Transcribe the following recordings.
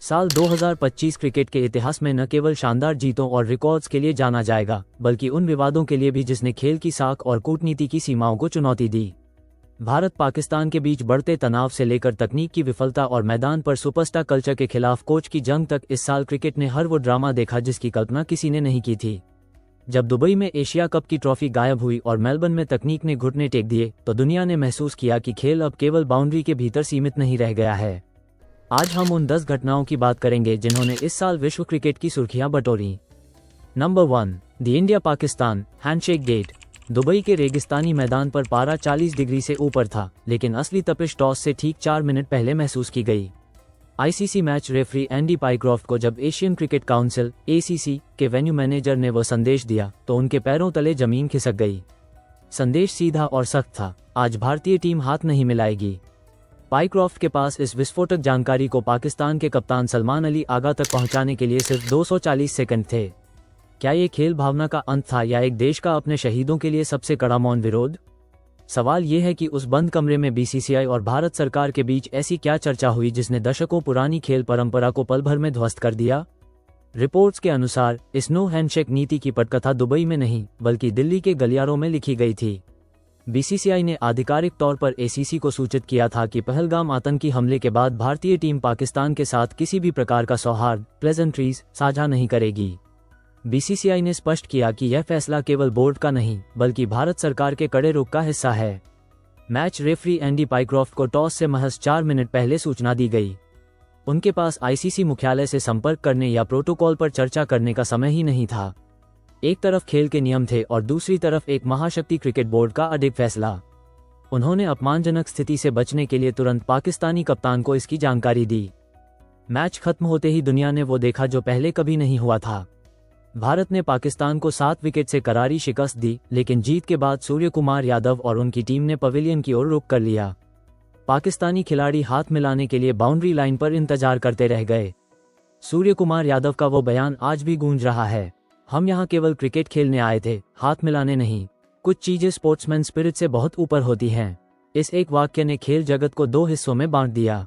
साल 2025 क्रिकेट के इतिहास में न केवल शानदार जीतों और रिकॉर्ड्स के लिए जाना जाएगा, बल्कि उन विवादों के लिए भी जिसने खेल की साख और कूटनीति की सीमाओं को चुनौती दी। भारत पाकिस्तान के बीच बढ़ते तनाव से लेकर तकनीक की विफलता और मैदान पर सुपरस्टार कल्चर के खिलाफ कोच की जंग तक, इस साल क्रिकेट ने हर वो ड्रामा देखा जिसकी कल्पना किसी ने नहीं की थी। जब दुबई में एशिया कप की ट्रॉफी गायब हुई और मेलबर्न में तकनीक ने घुटने टेक दिए, तो दुनिया ने महसूस किया कि खेल अब केवल बाउंड्री के भीतर सीमित नहीं रह गया है। आज हम उन 10 घटनाओं की बात करेंगे जिन्होंने इस साल विश्व क्रिकेट की सुर्खियां बटोरी। Number 1, the India Pakistan handshake gate. Dubai के रेगिस्तानी मैदान पर पारा 40 डिग्री से ऊपर था, लेकिन असली तपिश टॉस से ठीक 4 मिनट पहले महसूस की गई। ICC match referee Andy Pycroft को जब एशियन क्रिकेट काउंसिल (एसीसी) के वेन्यू मैनेजर ने वो संदेश दिया, तो उनके पैरों तले जमीन खिसक गई। संदेश सीधा और सख्त था: आज भारतीय टीम हाथ नहीं मिलाएगी। पाइक्रॉफ्ट के पास इस विस्फोटक जानकारी को पाकिस्तान के कप्तान सलमान अली आगा तक पहुंचाने के लिए सिर्फ 240 सेकंड थे। क्या ये खेल भावना का अंत था या एक देश का अपने शहीदों के लिए सबसे कड़ा मौन विरोध? सवाल ये है कि उस बंद कमरे में बीसीसीआई और भारत सरकार के बीच ऐसी क्या चर्चा हुई जिसने दशकों पुरानी खेल परंपरा को पल भर में ध्वस्त कर दिया? रिपोर्ट्स के अनुसार इस नो हैंडशेक नीति की पटकथा दुबई में नहीं, बल्कि दिल्ली के गलियारों में लिखी गई थी। बीसीसीआई ने आधिकारिक तौर पर एसीसी को सूचित किया था कि पहलगाम आतंकी हमले के बाद भारतीय टीम पाकिस्तान के साथ किसी भी प्रकार का सौहार्द प्लेजेंट्रीज साझा नहीं करेगी। बीसीसीआई ने स्पष्ट किया कि यह फैसला केवल बोर्ड का नहीं, बल्कि भारत सरकार के कड़े रुख का हिस्सा है। मैच रेफरी एंडी पाइक्रॉफ्ट को टॉस से महज 4 मिनट पहले सूचना दी गई। उनके पास आईसीसी मुख्यालय से संपर्क करने या प्रोटोकॉल पर चर्चा करने का समय ही नहीं था। एक तरफ खेल के नियम थे और दूसरी तरफ एक महाशक्ति क्रिकेट बोर्ड का अडिग फैसला। उन्होंने अपमानजनक स्थिति से बचने के लिए तुरंत पाकिस्तानी कप्तान को इसकी जानकारी दी। मैच खत्म होते ही दुनिया ने वो देखा जो पहले कभी नहीं हुआ था। भारत ने पाकिस्तान को 7 विकेट से करारी शिकस्त दी, लेकिन जीत के बाद सूर्य कुमार यादव और उनकी टीम ने पवेलियन की ओर रुख कर लिया। पाकिस्तानी खिलाड़ी हाथ मिलाने के लिए बाउंड्री लाइन पर इंतजार करते रह गए। सूर्य कुमार यादव का वो बयान आज भी गूंज रहा है: हम यहाँ केवल क्रिकेट खेलने आए थे, हाथ मिलाने नहीं। कुछ चीजें स्पोर्ट्समैन स्पिरिट से बहुत ऊपर होती हैं। इस एक वाक्य ने खेल जगत को 2 हिस्सों में बांट दिया।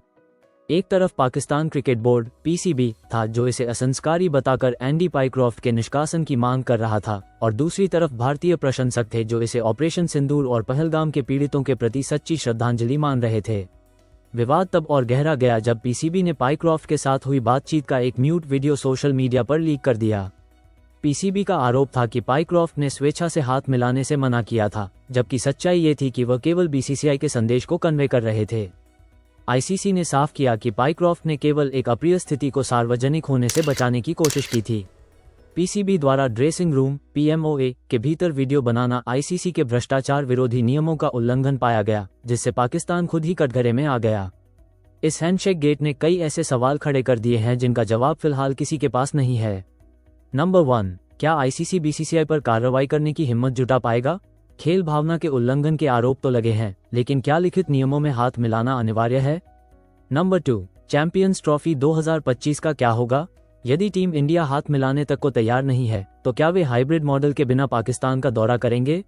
एक तरफ पाकिस्तान क्रिकेट बोर्ड (पीसीबी) था, जो इसे असंस्कारी बताकर एंडी पाइक्रॉफ्ट के निष्कासन की मांग कर रहा था, और दूसरी तरफ भारतीय प्रशंसक थे जो इसे ऑपरेशन सिंदूर और पहलगाम के पीड़ितों के प्रति सच्ची श्रद्धांजलि मान रहे थे। विवाद तब और गहरा गया जब पीसीबी ने पाइक्रॉफ्ट के साथ हुई बातचीत का एक म्यूट वीडियो सोशल मीडिया पर लीक कर दिया। पीसीबी का आरोप था कि पाइक्रॉफ्ट ने स्वेच्छा से हाथ मिलाने से मना किया था, जबकि सच्चाई ये थी कि वह केवल बीसीसीआई के संदेश को कन्वे कर रहे थे। आईसीसी ने साफ किया कि पाइक्रॉफ्ट ने केवल एक अप्रिय स्थिति को सार्वजनिक होने से बचाने की कोशिश की थी। पीसीबी द्वारा ड्रेसिंग रूम (पीएमओए) के भीतर वीडियो बनाना आईसीसी के भ्रष्टाचार विरोधी नियमों का उल्लंघन पाया गया, जिससे पाकिस्तान खुद ही कटघरे में आ गया। इस हैंडशेक गेट ने कई ऐसे सवाल खड़े कर दिए हैं जिनका जवाब फिलहाल किसी के पास नहीं है। नंबर 1, क्या आईसीसी बीसीसीआई पर कार्रवाई करने की हिम्मत जुटा पाएगा? खेल भावना के उल्लंघन के आरोप तो लगे हैं, लेकिन क्या लिखित नियमों में हाथ मिलाना अनिवार्य है? नंबर 2, चैंपियंस ट्रॉफी 2025 का क्या होगा? यदि टीम इंडिया हाथ मिलाने तक को तैयार नहीं है, तो क्या वे हाइब्रिड मॉडल के बिना पाकिस्तान का दौरा करेंगे?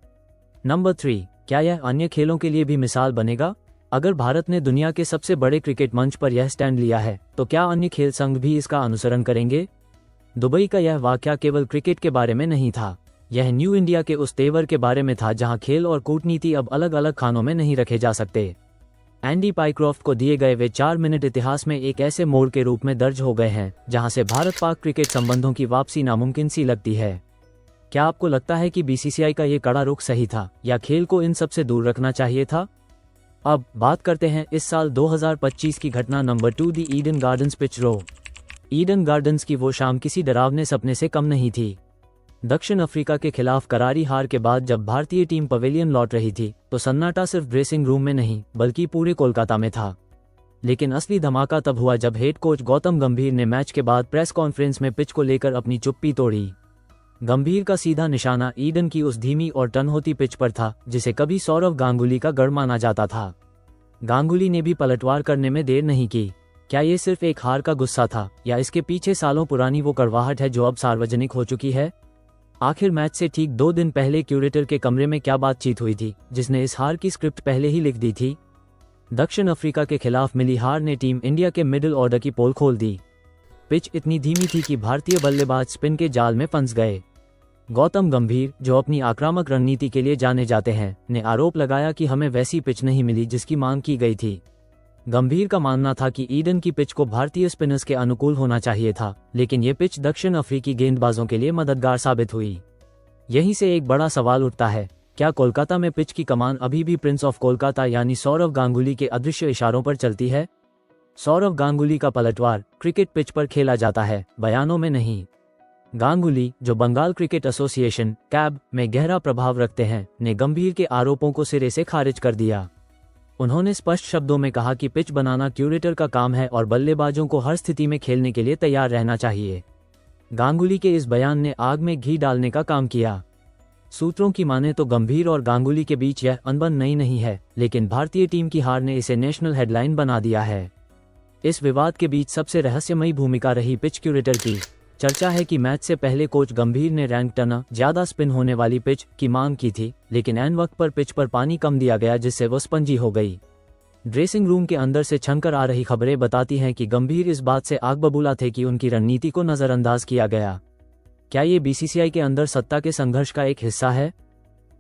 नंबर 3, क्या यह अन्य खेलों के लिए भी मिसाल बनेगा? अगर भारत ने दुनिया के सबसे बड़े क्रिकेट मंच पर यह स्टैंड लिया है, तो क्या अन्य खेल संघ भी इसका अनुसरण करेंगे? दुबई का यह वाकया केवल क्रिकेट के बारे में नहीं था, यह न्यू इंडिया के उस तेवर के बारे में था जहां खेल और कूटनीति अब अलग अलग खानों में नहीं रखे जा सकते। एंडी पाइक्रॉफ्ट को दिए गए वे 4 मिनट इतिहास में एक ऐसे मोड़ के रूप में दर्ज हो गए हैं जहां से भारत पाक क्रिकेट संबंधों की वापसी नामुमकिन सी लगती है। क्या आपको लगता है कि बीसीसीआई का ये कड़ा रुख सही था, या खेल को इन सब से दूर रखना चाहिए था? अब बात करते हैं इस साल 2025 की घटना नंबर 2, दी ईडन गार्डन्स पिच रो। ईडन गार्डन्स की वो शाम किसी डरावने सपने से कम नहीं थी। दक्षिण अफ्रीका के खिलाफ करारी हार के बाद जब भारतीय टीम पवेलियन लौट रही थी, तो सन्नाटा सिर्फ ड्रेसिंग रूम में नहीं, बल्कि पूरे कोलकाता में था। लेकिन असली धमाका तब हुआ जब हेड कोच गौतम गंभीर ने मैच के बाद प्रेस कॉन्फ्रेंस में पिच को लेकर अपनी चुप्पी तोड़ी। गंभीर का सीधा निशाना ईडन की उस धीमी और टन होती पिच पर था जिसे कभी सौरव गांगुली का गढ़ माना जाता था। गांगुली ने भी पलटवार करने में देर नहीं की। क्या ये सिर्फ एक हार का गुस्सा था, या इसके पीछे सालों पुरानी वो कड़वाहट है जो अब सार्वजनिक हो चुकी है? आखिर मैच से ठीक 2 दिन पहले क्यूरेटर के कमरे में क्या बातचीत हुई थी जिसने इस हार की स्क्रिप्ट पहले ही लिख दी थी? दक्षिण अफ्रीका के खिलाफ मिली हार ने टीम इंडिया के मिडिल ऑर्डर की पोल खोल दी। पिच इतनी धीमी थी कि भारतीय बल्लेबाज स्पिन के जाल में फंस गए। गौतम गंभीर, जो अपनी आक्रामक रणनीति के लिए जाने जाते हैं, ने आरोप लगाया कि हमें वैसी पिच नहीं मिली जिसकी मांग की गई थी। गंभीर का मानना था कि ईडन की पिच को भारतीय स्पिनर्स के अनुकूल होना चाहिए था, लेकिन ये पिच दक्षिण अफ्रीकी गेंदबाजों के लिए मददगार साबित हुई। यहीं से एक बड़ा सवाल उठता है, क्या कोलकाता में पिच की कमान अभी भी प्रिंस ऑफ कोलकाता यानी सौरव गांगुली के अदृश्य इशारों पर चलती है? सौरव गांगुली का पलटवार क्रिकेट पिच पर खेला जाता है, बयानों में नहीं। गांगुली, जो बंगाल क्रिकेट एसोसिएशन कैब में गहरा प्रभाव रखते हैं, ने गंभीर के आरोपों को सिरे से खारिज कर दिया। उन्होंने स्पष्ट शब्दों में कहा कि पिच बनाना क्यूरेटर का काम है और बल्लेबाजों को हर स्थिति में खेलने के लिए तैयार रहना चाहिए। गांगुली के इस बयान ने आग में घी डालने का काम किया। सूत्रों की माने तो गंभीर और गांगुली के बीच यह अनबन नई नहीं है, लेकिन भारतीय टीम की हार ने इसे नेशनल हेडलाइन बना दिया है। इस विवाद के बीच सबसे रहस्यमयी भूमिका रही पिच क्यूरेटर की। चर्चा है कि मैच से पहले कोच गंभीर ने रैंक टना ज्यादा स्पिन होने वाली पिच की मांग की थी, लेकिन ऐन वक्त पर पिच पर पानी कम दिया गया जिससे वो स्पंजी हो गई। ड्रेसिंग रूम के अंदर से छनकर आ रही खबरें बताती हैं कि गंभीर इस बात से आग बबूला थे कि उनकी रणनीति को नजरअंदाज किया गया। क्या ये बीसीसीआई के अंदर सत्ता के संघर्ष का एक हिस्सा है?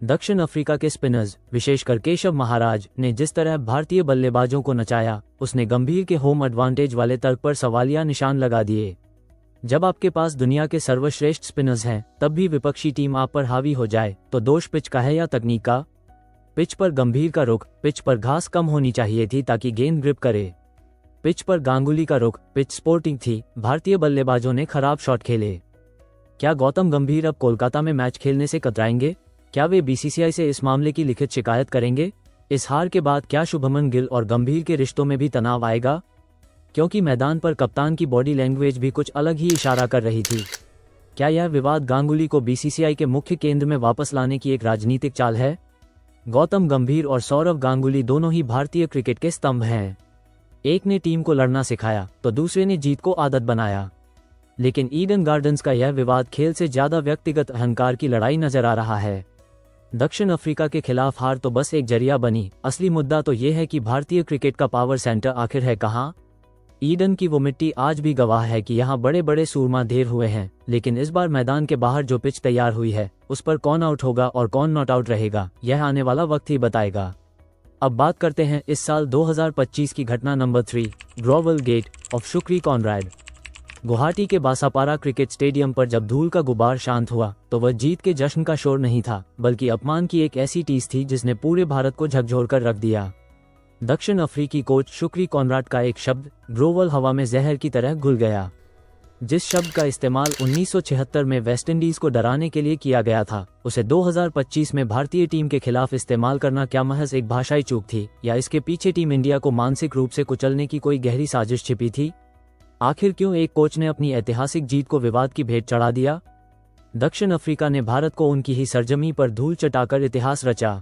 दक्षिण अफ्रीका के स्पिनर्स, विशेषकर केशव महाराज, ने जिस तरह भारतीय बल्लेबाजों को नचाया, उसने गंभीर के होम एडवांटेज वाले तर्क पर सवालिया निशान लगा दिए। जब आपके पास दुनिया के सर्वश्रेष्ठ स्पिनर्स हैं, तब भी विपक्षी टीम आप पर हावी हो जाए, तो दोष पिच का है या तकनीक का? पिच पर गंभीर का रुख, पिच पर घास कम होनी चाहिए थी ताकि गेंद ग्रिप करे। पिच पर गांगुली का रुख, पिच स्पोर्टिंग थी, भारतीय बल्लेबाजों ने खराब शॉट खेले। क्या गौतम गंभीर अब कोलकाता में मैच खेलने से कतराएंगे? क्या वे बीसीसीआई से इस मामले की लिखित शिकायत करेंगे? इस हार के बाद क्या शुभमन गिल और गंभीर के रिश्तों में भी तनाव आएगा? क्योंकि मैदान पर कप्तान की बॉडी लैंग्वेज भी कुछ अलग ही इशारा कर रही थी। क्या यह विवाद गांगुली को बीसीसीआई के मुख्य केंद्र में वापस लाने की एक राजनीतिक चाल है? गौतम गंभीर और सौरव गांगुली दोनों ही भारतीय क्रिकेट के स्तंभ हैं। एक ने टीम को लड़ना सिखाया तो दूसरे ने जीत को आदत बनाया। लेकिन ईडन गार्डन्स का यह विवाद खेल से ज्यादा व्यक्तिगत अहंकार की लड़ाई नजर आ रहा है। दक्षिण अफ्रीका के खिलाफ हार तो बस एक जरिया बनी, असली मुद्दा तो ये है कि भारतीय क्रिकेट का पावर सेंटर आखिर है कहाँ? ईडन की वो मिट्टी आज भी गवाह है कि यहाँ बड़े बड़े सूरमा ढेर हुए हैं, लेकिन इस बार मैदान के बाहर जो पिच तैयार हुई है, उस पर कौन आउट होगा और कौन नॉट आउट रहेगा, यह आने वाला वक्त ही बताएगा। अब बात करते हैं इस साल 2025 की घटना नंबर 3, grovel gate of Shukri Conrad. Guwahati के बासापारा क्रिकेट स्टेडियम पर जब धूल का गुबार शांत हुआ, तो वह जीत के जश्न का शोर नहीं था, बल्कि अपमान की एक ऐसी टीस थी जिसने पूरे भारत को झकझोर कर रख दिया। दक्षिण अफ्रीकी कोच शुक्री कॉनराड का एक शब्द ग्रोवल हवा में जहर की तरह घुल गया। जिस शब्द का इस्तेमाल 1976 में वेस्टइंडीज को डराने के लिए किया गया था, उसे 2025 में भारतीय टीम के खिलाफ इस्तेमाल करना क्या महज एक भाषाई चूक थी, या इसके पीछे टीम इंडिया को मानसिक रूप से कुचलने की कोई गहरी साजिश छिपी थी? आखिर क्यों एक कोच ने अपनी ऐतिहासिक जीत को विवाद की भेंट चढ़ा दिया? दक्षिण अफ्रीका ने भारत को उनकी ही सरजमी पर धूल चटाकर इतिहास रचा।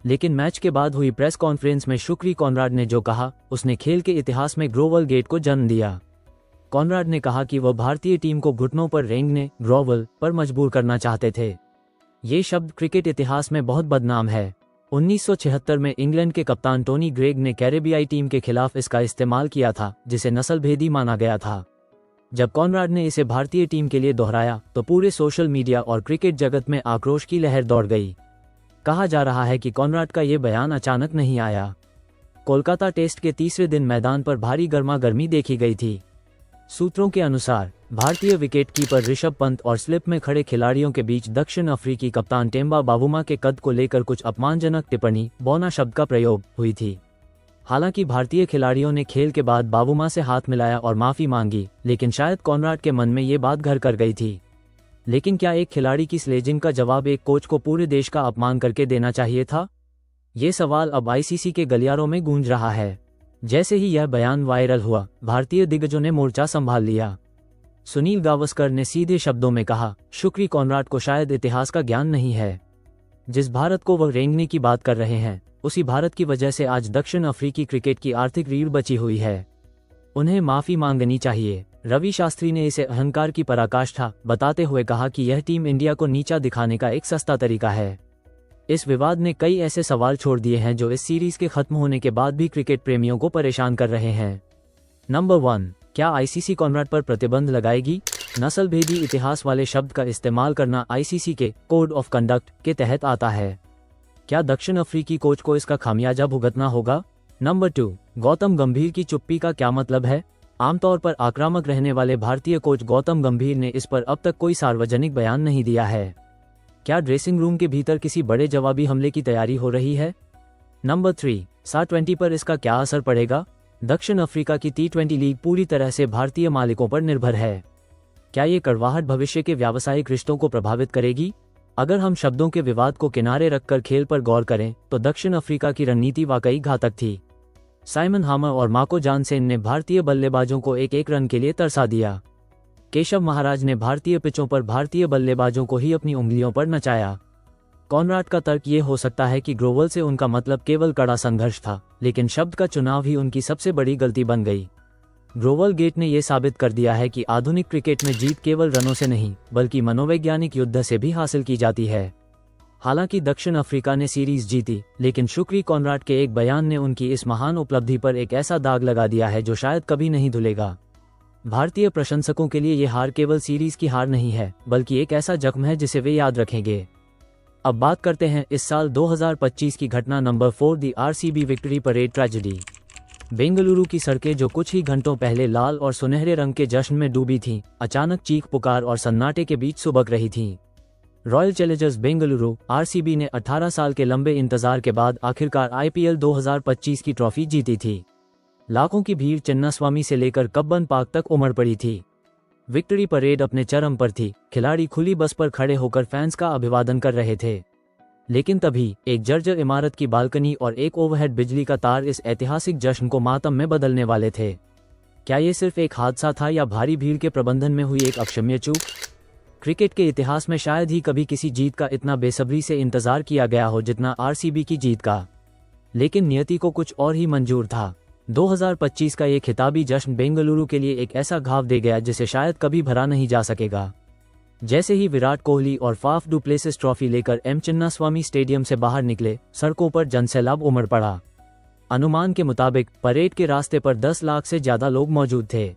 लेकिन मैच के बाद हुई प्रेस कॉन्फ्रेंस में शुक्री कॉनराड ने जो कहा, उसने खेल के इतिहास में ग्रोवल गेट को जन्म दिया। कॉनराड ने कहा कि वह भारतीय टीम को घुटनों पर रेंगने, ग्रोवल पर मजबूर करना चाहते थे। ये शब्द क्रिकेट इतिहास में बहुत बदनाम है। 1976 में इंग्लैंड के कप्तान टोनी ग्रेग ने कैरेबियाई टीम के खिलाफ इसका इस्तेमाल किया था, जिसे नस्लभेदी माना गया था। जब कॉनराड ने इसे भारतीय टीम के लिए दोहराया, तो पूरे सोशल मीडिया और क्रिकेट जगत में आक्रोश की लहर दौड़ गई। कहा जा रहा है कि कॉनराड का ये बयान अचानक नहीं आया। कोलकाता टेस्ट के तीसरे दिन मैदान पर भारी गर्मा गर्मी देखी गई थी। सूत्रों के अनुसार भारतीय विकेटकीपर ऋषभ पंत और स्लिप में खड़े खिलाड़ियों के बीच दक्षिण अफ्रीकी कप्तान टेम्बा बावुमा के कद को लेकर कुछ अपमानजनक टिप्पणी, बौना शब्द का प्रयोग हुई थी। हालांकि भारतीय खिलाड़ियों ने खेल के बाद बावुमा से हाथ मिलाया और माफी मांगी, लेकिन शायद कॉनराड के मन में ये बात घर कर गई थी। लेकिन क्या एक खिलाड़ी की स्लेजिंग का जवाब एक कोच को पूरे देश का अपमान करके देना चाहिए था? ये सवाल अब आईसीसी के गलियारों में गूंज रहा है। जैसे ही यह बयान वायरल हुआ, भारतीय दिग्गजों ने मोर्चा संभाल लिया। सुनील गावस्कर ने सीधे शब्दों में कहा, शुक्री कॉनराड को शायद इतिहास का ज्ञान नहीं है। जिस भारत को वह रेंगने की बात कर रहे हैं, उसी भारत की वजह से आज दक्षिण अफ्रीकी क्रिकेट की आर्थिक रीढ़ बची हुई है। उन्हें माफी मांगनी चाहिए। रवि शास्त्री ने इसे अहंकार की पराकाष्ठा बताते हुए कहा कि यह टीम इंडिया को नीचा दिखाने का एक सस्ता तरीका है। इस विवाद ने कई ऐसे सवाल छोड़ दिए हैं जो इस सीरीज के खत्म होने के बाद भी क्रिकेट प्रेमियों को परेशान कर रहे हैं। नंबर 1, क्या आईसीसी कॉनराड पर प्रतिबंध लगाएगी? नस्ल भेदी इतिहास वाले शब्द का इस्तेमाल करना आईसीसी के कोड ऑफ कंडक्ट के तहत आता है। क्या दक्षिण अफ्रीकी कोच को इसका खामियाजा भुगतना होगा? नंबर 2, गौतम गंभीर की चुप्पी का क्या मतलब है? आमतौर पर आक्रामक रहने वाले भारतीय कोच गौतम गंभीर ने इस पर अब तक कोई सार्वजनिक बयान नहीं दिया है। क्या ड्रेसिंग रूम के भीतर किसी बड़े जवाबी हमले की तैयारी हो रही है? नंबर 3, T20 पर इसका क्या असर पड़ेगा? दक्षिण अफ्रीका की T20 लीग पूरी तरह से भारतीय मालिकों पर निर्भर है। क्या ये कड़वाहट भविष्य के व्यावसायिक रिश्तों को प्रभावित करेगी? अगर हम शब्दों के विवाद को किनारे रखकर खेल पर गौर करें तो दक्षिण अफ्रीका की रणनीति वाकई घातक थी। साइमन हामर और माको जानसेन ने भारतीय बल्लेबाजों को एक रन के लिए तरसा दिया। केशव महाराज ने भारतीय पिचों पर भारतीय बल्लेबाजों को ही अपनी उंगलियों पर नचाया। कॉनराड का तर्क ये हो सकता है कि ग्रोवल से उनका मतलब केवल कड़ा संघर्ष था, लेकिन शब्द का चुनाव ही उनकी सबसे बड़ी गलती बन गई। ग्रोवल गेट ने यह साबित कर दिया है कि आधुनिक क्रिकेट में जीत केवल रनों से नहीं बल्कि मनोवैज्ञानिक युद्ध से भी हासिल की जाती है। हालांकि दक्षिण अफ्रीका ने सीरीज जीती, लेकिन शुक्री कॉनराड के एक बयान ने उनकी इस महान उपलब्धि पर एक ऐसा दाग लगा दिया है जो शायद कभी नहीं धुलेगा। भारतीय प्रशंसकों के लिए ये हार केवल सीरीज की हार नहीं है, बल्कि एक ऐसा जख्म है जिसे वे याद रखेंगे। अब बात करते हैं इस साल 2025 की घटना number 4, the RCB victory parade tragedy. Bengaluru की सड़कें जो कुछ ही घंटों पहले लाल और सुनहरे रंग के जश्न में डूबी थीं, अचानक चीख पुकार और सन्नाटे के बीच सुबक रही थीं। रॉयल चैलेंजर्स बेंगलुरु आरसीबी ने 18 साल के लंबे इंतजार के बाद आखिरकार आईपीएल 2025 की ट्रॉफी जीती थी। लाखों की भीड़ चिन्नास्वामी से लेकर कब्बन पार्क तक उमड़ पड़ी थी। विक्ट्री परेड अपने चरम पर थी। खिलाड़ी खुली बस पर खड़े होकर फैंस का अभिवादन कर रहे थे। लेकिन तभी एक जर्जर इमारत की बालकनी और एक ओवरहेड बिजली का तार इस ऐतिहासिक जश्न को मातम में बदलने वाले थे। क्या ये सिर्फ एक हादसा था या भारी भीड़ के प्रबंधन में हुई एक अक्षम्य चूक? क्रिकेट के इतिहास में शायद ही कभी किसी जीत का इतना बेसब्री से इंतजार किया गया हो जितना आरसीबी की जीत का। लेकिन नियति को कुछ और ही मंजूर था। 2025 का ये खिताबी जश्न बेंगलुरु के लिए एक ऐसा घाव दे गया जिसे शायद कभी भरा नहीं जा सकेगा। जैसे ही विराट कोहली और फाफ डू प्लेसिस ट्रॉफी लेकर एम चिन्नास्वामी स्टेडियम से बाहर निकले, सड़कों पर जनसैलाब उमड़ पड़ा। अनुमान के मुताबिक परेड के रास्ते पर 10 लाख से ज्यादा लोग मौजूद थे।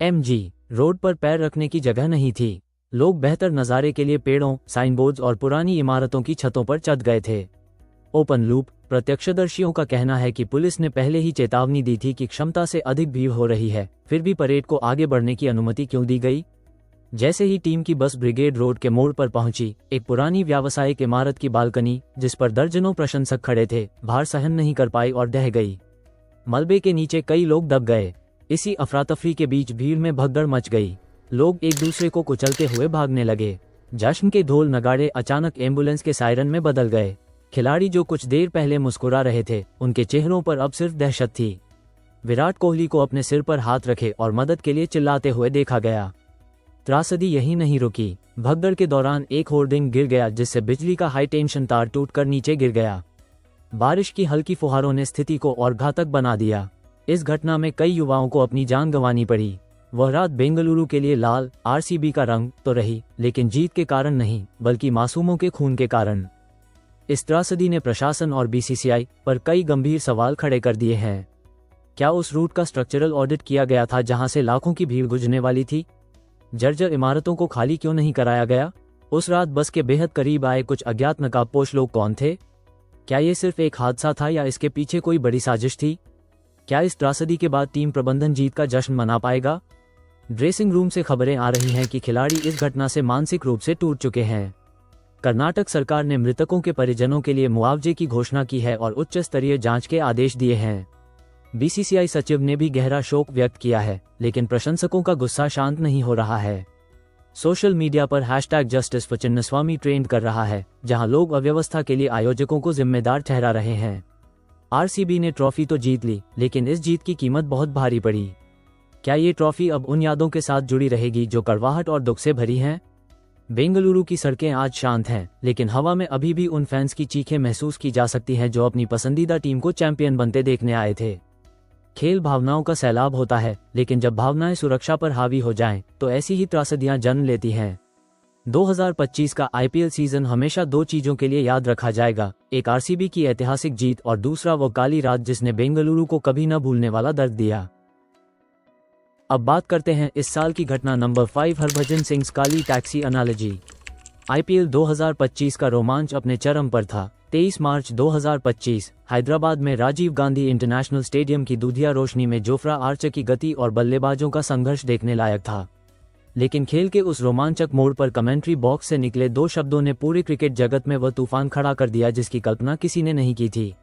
एमजी रोड पर पैर रखने की जगह नहीं थी। लोग बेहतर नज़ारे के लिए पेड़ों, साइनबोर्ड्स और पुरानी इमारतों की छतों पर चढ़ गए थे। ओपन लूप प्रत्यक्षदर्शियों का कहना है कि पुलिस ने पहले ही चेतावनी दी थी कि क्षमता से अधिक भीड़ हो रही है, फिर भी परेड को आगे बढ़ने की अनुमति क्यों दी गई? जैसे ही टीम की बस ब्रिगेड रोड के मोड़ पर पहुंची, एक पुरानी व्यावसायिक इमारत की बालकनी जिस पर दर्जनों प्रशंसक खड़े थे, भार सहन नहीं कर पाई और ढह गई। मलबे के नीचे कई लोग दब गए। इसी अफरा-तफरी के बीच भीड़ में भगदड़ मच गई। लोग एक दूसरे को कुचलते हुए भागने लगे। जश्न के ढोल नगाड़े अचानक एम्बुलेंस के सायरन में बदल गए। खिलाड़ी जो कुछ देर पहले मुस्कुरा रहे थे, उनके चेहरों पर अब सिर्फ दहशत थी। विराट कोहली को अपने सिर पर हाथ रखे और मदद के लिए चिल्लाते हुए देखा गया। त्रासदी यही नहीं रुकी। भगदड़ के दौरान एक होर्डिंग गिर गया जिससे बिजली का हाई टेंशन तार टूटकर नीचे गिर गया। बारिश की हल्की फुहारों ने स्थिति को और घातक बना दिया। इस घटना में कई युवाओं को अपनी जान गंवानी पड़ी। वह रात बेंगलुरु के लिए लाल आरसीबी का रंग तो रही, लेकिन जीत के कारण नहीं बल्कि मासूमों के खून के कारण। इस त्रासदी ने प्रशासन और बीसीसीआई पर कई गंभीर सवाल खड़े कर दिए हैं। क्या उस रूट का स्ट्रक्चरल ऑडिट किया गया था जहां से लाखों की भीड़ गुजरने वाली थी? जर्जर इमारतों को खाली क्यों नहीं कराया गया? उस रात बस के बेहद करीब आए कुछ अज्ञात नकाबपोश लोग कौन थे? क्या ये सिर्फ एक हादसा था या इसके पीछे कोई बड़ी साजिश थी? क्या इस त्रासदी के बाद टीम प्रबंधन जीत का जश्न मना पाएगा? ड्रेसिंग रूम से खबरें आ रही हैं कि खिलाड़ी इस घटना से मानसिक रूप से टूट चुके हैं। कर्नाटक सरकार ने मृतकों के परिजनों के लिए मुआवजे की घोषणा की है और उच्च स्तरीय जांच के आदेश दिए हैं। बीसीसीआई सचिव ने भी गहरा शोक व्यक्त किया है, लेकिन प्रशंसकों का गुस्सा शांत नहीं हो रहा है। सोशल मीडिया पर #जस्टिस फॉर चिन्नास्वामी ट्रेंड कर रहा है, जहां लोग अव्यवस्था के लिए आयोजकों को जिम्मेदार ठहरा रहे हैं। आरसीबी ने ट्रॉफी तो जीत ली, लेकिन इस जीत की कीमत बहुत भारी पड़ी। क्या ये ट्रॉफी अब उन यादों के साथ जुड़ी रहेगी जो कड़वाहट और दुख से भरी हैं? बेंगलुरु की सड़कें आज शांत हैं, लेकिन हवा में अभी भी उन फैंस की चीखें महसूस की जा सकती हैं जो अपनी पसंदीदा टीम को चैंपियन बनते देखने आए थे। खेल भावनाओं का सैलाब होता है, लेकिन जब भावनाएं सुरक्षा पर हावी हो जाएं, तो ऐसी ही त्रासदियां जन्म लेती हैं। 2025 का आईपीएल सीजन हमेशा 2 चीजों के लिए याद रखा जाएगा, एक आरसीबी की ऐतिहासिक जीत और दूसरा वो काली रात जिसने बेंगलुरु को कभी न भूलने वाला दर्द दिया। अब बात करते हैं इस साल की घटना नंबर 5, हरभजन सिंह काली टैक्सी एनालॉजी। आईपीएल 2025 का रोमांच अपने चरम पर था। 23 मार्च 2025 हैदराबाद में राजीव गांधी इंटरनेशनल स्टेडियम की दूधिया रोशनी में जोफ्रा आर्चर की गति और बल्लेबाजों का संघर्ष देखने लायक था। लेकिन खेल के उस रोमांचक मोड़ पर कमेंट्री बॉक्स से निकले दो शब्दों ने पूरे क्रिकेट जगत में वह तूफान खड़ा कर दिया जिसकी कल्पना किसी ने नहीं की थी।